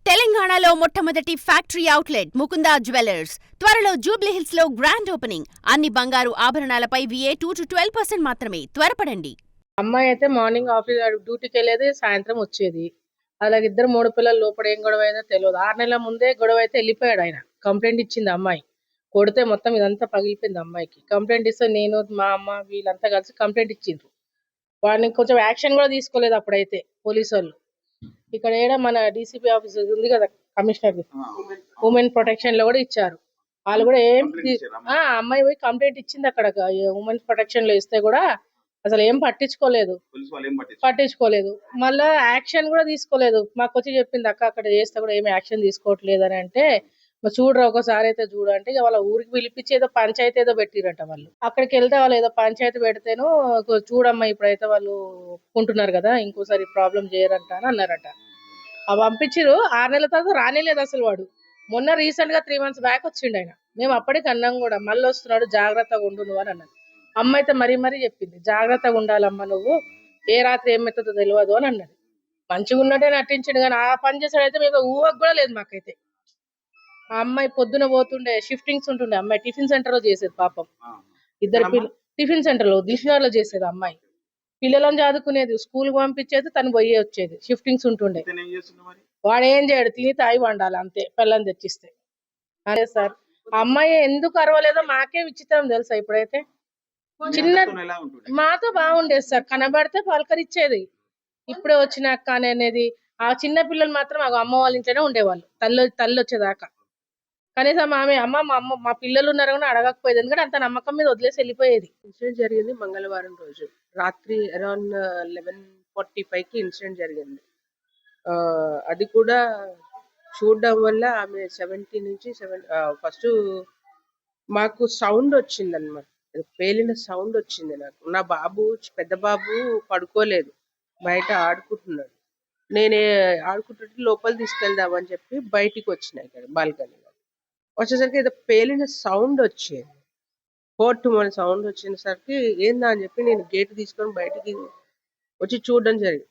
తెలంగాణలో మొట్టమొదటి factory outlet Mukunda jewellers త్వరలో జూబ్లీహిల్స్ లో గ్రాండ్ ఓపెనింగ్. అన్ని బంగారు ఆభరణాలపై VA 2 to 12% మాత్రమే. త్వరపడండి. అమ్మాయి అయితే మార్నింగ్ ఆఫీస్ డ్యూటీకి వెళ్ళేది, సాయంత్రం వచ్చేది. అలాగే ఇద్దరు మూడు పిల్లలు. లోపల ఏం గొడవ అయిందో తెలియదు. 6 నెలల ముందే గొడవ అయితే వెళ్ళిపోయాడు ఆయన. కంప్లైంట్ ఇచ్చింది అమ్మాయి. కొడితే మొత్తం ఇదంతా పగిలిపోయింది అమ్మాయికి. కంప్లైంట్ ఇస్తే నేను, మా అమ్మ వీళ్ళంతా కలిసి కంప్లైంట్ ఇచ్చిండ్రు. వాడిని కొంచెం యాక్షన్ కూడా తీసుకోలేదు అప్పుడైతే పోలీసు వాళ్ళు. ఇక్కడ ఏడ మన DCP ఆఫీస్ ఉంది కదా, కమిషనర్ ఉమెన్ ప్రొటెక్షన్ లో కూడా ఇచ్చారు. వాళ్ళు కూడా అమ్మాయి పోయి కంప్లైంట్ ఇచ్చింది అక్కడ ఉమెన్ ప్రొటెక్షన్ లో. ఇస్తే కూడా అసలు ఏం పట్టించుకోలేదు. మళ్ళా యాక్షన్ కూడా తీసుకోలేదు. మాకు వచ్చి చెప్పింది, అక్క అక్కడ చేస్తే కూడా ఏమి యాక్షన్ తీసుకోవట్లేదు అని. అంటే చూడరా ఒకసారి అయితే చూడంటే వాళ్ళ ఊరికి పిలిపించి ఏదో పంచాయతీ ఏదో పెట్టిరంట. వాళ్ళు అక్కడికి వెళ్తే వాళ్ళు ఏదో పంచాయతీ పెడితేను చూడమ్మా ఇప్పుడైతే వాళ్ళు ఒప్పుకుంటున్నారు కదా, ఇంకోసారి ప్రాబ్లం చేయరంట అని అన్నారట. అవి పంపించిరు. 6 నెలల తర్వాత రానేలేదు అసలు వాడు. మొన్న రీసెంట్ గా 3 months బ్యాక్ వచ్చిండు ఆయన. మేము అప్పటికి అన్నాం కూడా, మళ్ళీ వస్తున్నాడు జాగ్రత్తగా ఉండు నువ్వు అని అన్నది. అమ్మ అయితే మరీ చెప్పింది, జాగ్రత్తగా ఉండాలమ్మా నువ్వు, ఏ రాత్రి ఏమవుతుందో తెలియదు అని అన్నది. మంచిగా ఉన్నట్టే నటించిండు కానీ ఆ పని చేసాడైతే మేము ఊహకు కూడా లేదు మాకైతే. ఆ అమ్మాయి పొద్దున పోతుండే, షిఫ్టింగ్స్ ఉంటుండే. అమ్మాయి టిఫిన్ సెంటర్ లో చేసేది పాపం. ఇద్దరు టిఫిన్ సెంటర్ లో దిల్షుక్ లో చేసేది అమ్మాయి. పిల్లలను చదువుకునేది, స్కూల్ పంపించేది, తను పోయి వచ్చేది. షిఫ్టింగ్స్ ఉంటుండే. వాడు ఏం చేయడు, తిని తాగి వండాలి అంతే, పిల్లని తెచ్చిస్తే. అదే సార్, ఆ అమ్మాయి ఎందుకు అరవలేదో మాకే విచిత్రం తెలుసా. ఇప్పుడైతే చిన్న మాతో బాగుండేది సార్, కనబడితే పలకరిచ్చేది. ఇప్పుడే వచ్చినాక అనేది. ఆ చిన్న పిల్లలు మాత్రం అమ్మ వాళ్ళ ఇంట్లోనే ఉండేవాళ్ళు, తల్లి వచ్చేదాకా. కనీసం ఆమె మా పిల్లలు ఉన్నారు కానీ అడగకపోయేది, ఎందుకంటే అంత నమ్మకం మీద వదిలేసి వెళ్ళిపోయేది. ఇన్సిడెంట్ జరిగింది మంగళవారం రోజు రాత్రి అరౌండ్ 11:45కి ఇన్సిడెంట్ జరిగింది. అది కూడా చూడడం వల్ల ఆమె 70 నుంచి ఫస్ట్ మాకు సౌండ్ వచ్చింది అనమాట. పేలిన సౌండ్ వచ్చింది నాకు. నా బాబు, పెద్ద బాబు పడుకోలేదు, బయట ఆడుకుంటున్నాడు. నేనే ఆడుకుంటుంటే లోపల తీసుకెళ్దామని చెప్పి బయటికి వచ్చిన ఇక్కడ బాల్కనీలో. వచ్చేసరికి ఏదో పేలిన సౌండ్ వచ్చేది. మన సౌండ్ వచ్చేసరికి ఏందా అని చెప్పి నేను గేట్ తీసుకొని బయటికి వచ్చి చూడడం జరిగింది.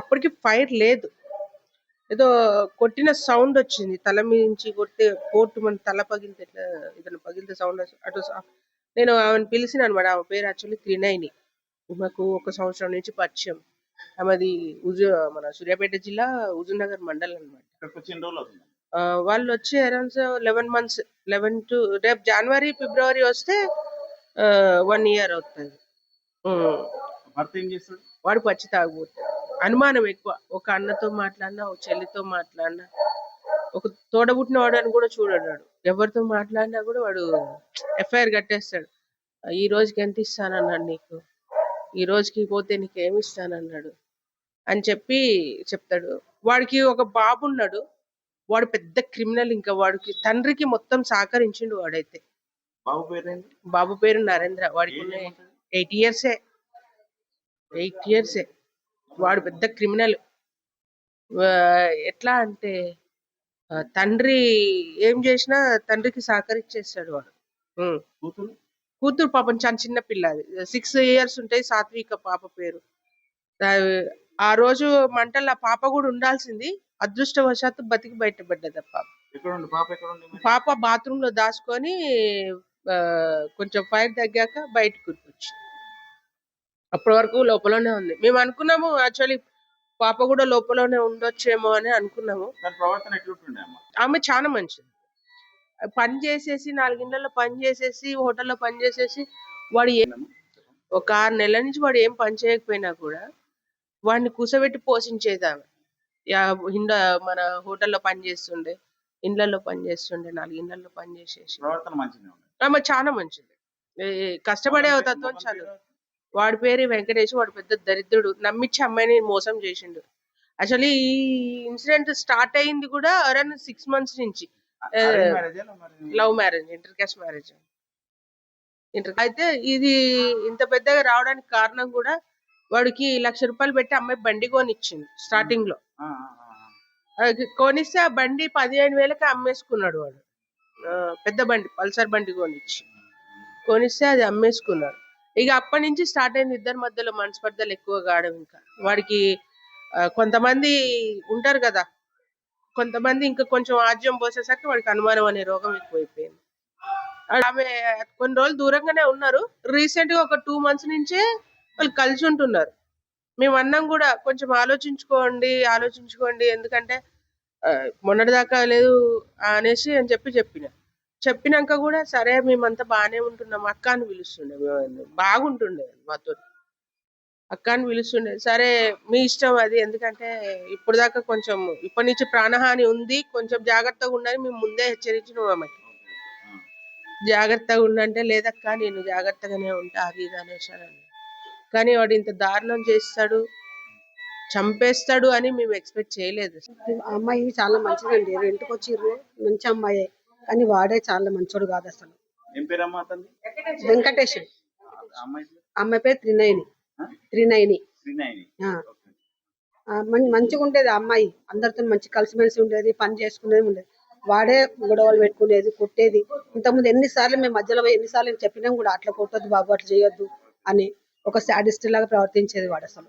అప్పటికి ఫైర్ లేదు, ఏదో కొట్టిన సౌండ్ వచ్చింది. తల నుంచి కొడితే మన తల పగిలితే ఎట్లా ఏదైనా పగిలితే సౌండ్ అటు. నేను ఆమెను పిలిచిన అనమాట. ఆమె పేరు యాక్చువల్లీ త్రినయని. మాకు 1 సంవత్సరం నుంచి పరిచయం. ఆమెది మన సూర్యాపేట జిల్లా హుజూర్నగర్ మండలం అనమాట. వాళ్ళు వచ్చి అరౌండ్ 11 months, 11 to రేపు జనవరి ఫిబ్రవరి వస్తే 1 year అవుతుంది. వాడు పచ్చి తాగుబోతాడు. అనుమానం ఎక్కువ. ఒక అన్నతో మాట్లాడినా, ఒక చెల్లితో మాట్లాడినా, ఒక తోడబుట్టిన వాడు అని కూడా చూడడు. ఎవరితో మాట్లాడినా కూడా వాడు FIR కట్టేస్తాడు. ఈ రోజుకి ఎంత ఇస్తానన్నాడు నీకు, ఈ రోజుకి పోతే నీకేమి ఇస్తానన్నాడు అని చెప్పి చెప్తాడు. వాడికి ఒక బాబు ఉన్నాడు, వాడు పెద్ద క్రిమినల్. ఇంకా వాడికి తండ్రికి మొత్తం సహకరించిండు వాడైతే. బాబు పేరు నరేంద్ర. వాడికి 8 years. వాడు పెద్ద క్రిమినల్. ఎట్లా అంటే తండ్రి ఏం చేసినా తండ్రికి సహకరించేస్తాడు వాడు. కూతురు పాపం చిన్న పిల్ల, 6 years ఉంటాయి. సాత్విక పాప పేరు. ఆ రోజు మంటల్లో ఆ పాప కూడా ఉండాల్సింది. అదృష్టవశాత్తు బతికి బయటపడ్డది పాప బాత్రూమ్ లో దాచుకొని కొంచెం ఫైర్ తగ్గాక బయటకు వచ్చి, అప్పటి వరకు లోపలనే ఉంది. మేము అనుకున్నాము యాక్చువల్లీ పాప కూడా లోపలనే ఉండొచ్చేమో అని అనుకున్నాము. ఆమె చాలా మంచిది. పని చేసేసి 4 ఇళ్లలో పని చేసేసి, హోటల్లో పని చేసేసి, వాడు ఒక 6 నెలల నుంచి వాడు ఏం పని చేయకపోయినా కూడా వాడిని కూసబెట్టి పోషించేది ఆమె. మన హోటల్లో పని చేస్తుండే, ఇండ్లలో పని చేస్తుండే, 4 ఇళ్లలో పని చేసేసి. ఆమె చాలా మంచిది. కష్టపడే తత్వం చాలు. వాడి పేరు వెంకటేష్. వాడు పెద్ద దరిద్రుడు. నమ్మించి అమ్మాయిని మోసం చేసిండు. యాక్చువల్లీ ఈ ఇన్సిడెంట్ స్టార్ట్ అయింది కూడా అరౌండ్ 6 months నుంచి. Love marriage, inter caste marriage. అయితే ఇది ఇంత పెద్దగా రావడానికి కారణం కూడా వాడికి 1,00,000 రూపాయలు పెట్టి అమ్మాయి బండి కొనిచ్చింది స్టార్టింగ్ లో. కొనిస్తే ఆ బండి 15,000కి అమ్మేసుకున్నాడు వాడు. పెద్ద బండి, పల్సర్ బండి కొనిస్తే అది అమ్మేసుకున్నాడు. ఇక అప్పటి నుంచి స్టార్ట్ అయింది ఇద్దరి మధ్యలో మనస్పర్ధలు ఎక్కువ కావడం. ఇంకా వాడికి కొంతమంది ఉంటారు కదా, కొంతమంది ఇంకా కొంచెం ఆజ్యం పోసేసరికి వాడికి అనుమానం అనే రోగం ఎక్కువైపోయింది. ఆమె కొన్ని రోజులు దూరంగానే ఉన్నారు. రీసెంట్ గా ఒక 2 months నుంచే వాళ్ళు కలిసి ఉంటున్నారు. మేము అన్నాం కూడా కొంచెం ఆలోచించుకోండి ఎందుకంటే మొన్నటిదాకా లేదు అనేసి అని చెప్పినాక కూడా సరే మేమంతా బాగానే ఉంటున్నాం అక్క అని పిలుస్తుండే. బాగుంటుండే మాతో అక్క అని పిలుస్తుండే. సరే మీ ఇష్టం అది, ఎందుకంటే ఇప్పుడు దాకా కొంచెం ఇప్పటి నుంచి ప్రాణహాని ఉంది, కొంచెం జాగ్రత్తగా ఉండని మేము ముందే హెచ్చరించినాం ఆమెకి. జాగ్రత్తగా ఉండంటే లేదక్క నేను జాగ్రత్తగానే ఉంటా అది ఇది అనేసాను. కానీ వాడు ఇంత దారుణం చేస్తాడు, చంపేస్తాడు అని మేము ఎక్స్పెక్ట్ చేయలేదు. ఆ అమ్మాయి చాలా మంచిదండి. రెంట్కి వచ్చిర్రు, మంచి అమ్మాయే. కానీ వాడే చాలా మంచోడు కాదు అసలు. ఏం పేరమ్మా అతనిది? వెంకటేష్. అమ్మాయి పేరు? అమ్మాయి పేరు త్రినయని. శ్రీనయని. ఆ. మంచిగా ఉండేది ఆ అమ్మాయి. అందరితో మంచి కలిసిమెలిసి ఉండేది, పని చేసుకునేది ఉండేది. వాడే గొడవలు పెట్టుకునేది, కొట్టేది. ఇంతకుముందు ఎన్నిసార్లు మేము మధ్యలో ఎన్నిసార్లు చెప్పినాం కూడా అట్లా కొట్టొద్దు బాబు, అట్లా చేయొద్దు అని. ఒక శాడిస్ట్ లాగా ప్రవర్తించేది వాడు అసలు.